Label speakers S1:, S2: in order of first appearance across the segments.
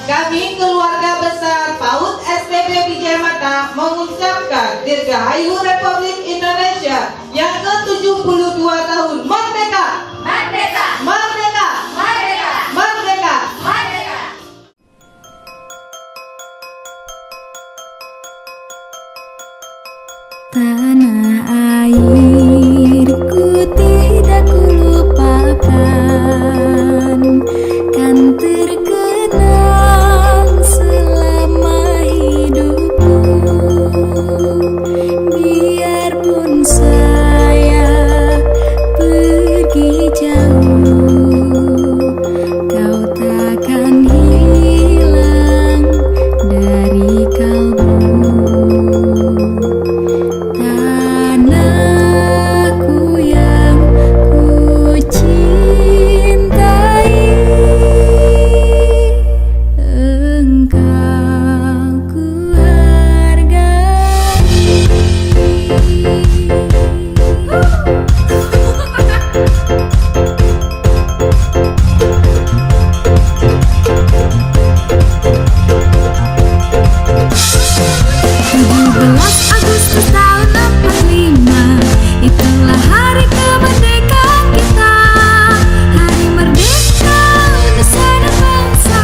S1: Kami keluarga besar PAUD STB Wijayamata mengucapkan Dirgahayu Republik Indonesia yang ke-72 tahun Merdeka! Merdeka! Merdeka! Merdeka! Merdeka! Merdeka!
S2: Tanah airku tidak kulupakan, kan terkenang selama hidupku. Biarpun saya pergi jauh, kau takkan hilang dari kalbu. Tanahku yang ku cintai, engkau ku hargai. Agustus tahun 45, itulah hari kemerdekaan kita. Hari merdeka Indonesia dan bangsa,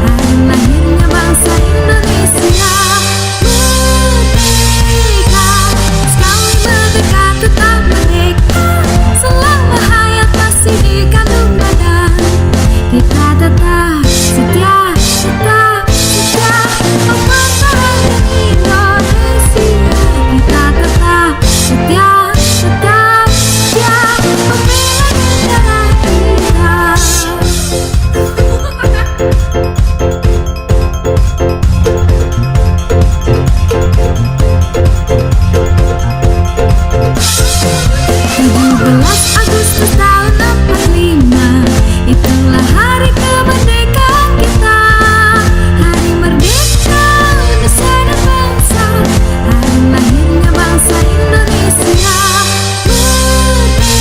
S2: hari lahirnya bangsa Indonesia. Merdeka, sekali merdeka tetap merdeka. Selama hayat masih dikandung badan, kita tetap setia, tetap setia mempertahankan Indonesia. Kita tetap setia, tetap setia membela negara kita. Agustus tahun 45, itulah hari kemerdekaan kita. Hari merdeka Indonesia dan bangsa, hari lahirnya bangsa Indonesia.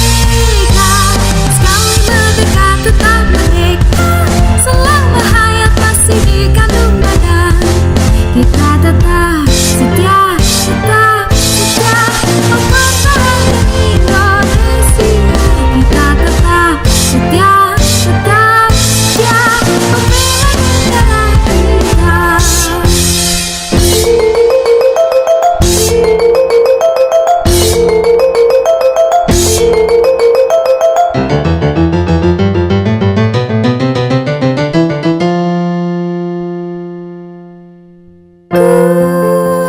S2: Merdeka, sekali merdeka tetap merdeka. Selama hayat masih dikandung badan, kita tetap setia, tetap setia mempertahankan Indonesia. Kita tetap setia, tetap setia membela negara kita.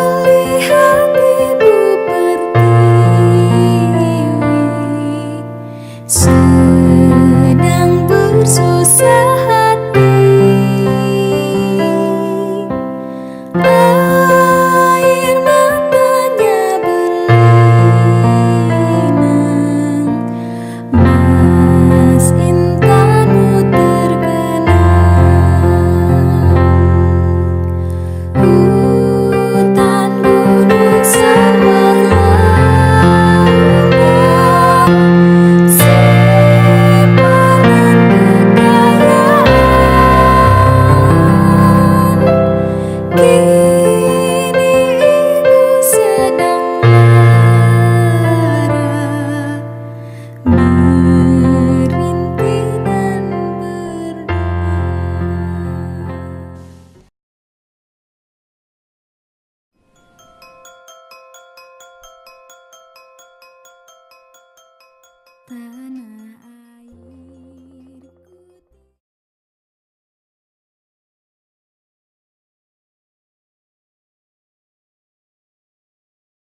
S2: Kulihat ibu pertiwi sedang bersusah hati. Air matanya berlinang, Mas intanmu terkenang. Hutan, gunung, sawah, lautan, simpanan kekayaan. Kini ibu sedang lara, merintih dan berdoa. Tanah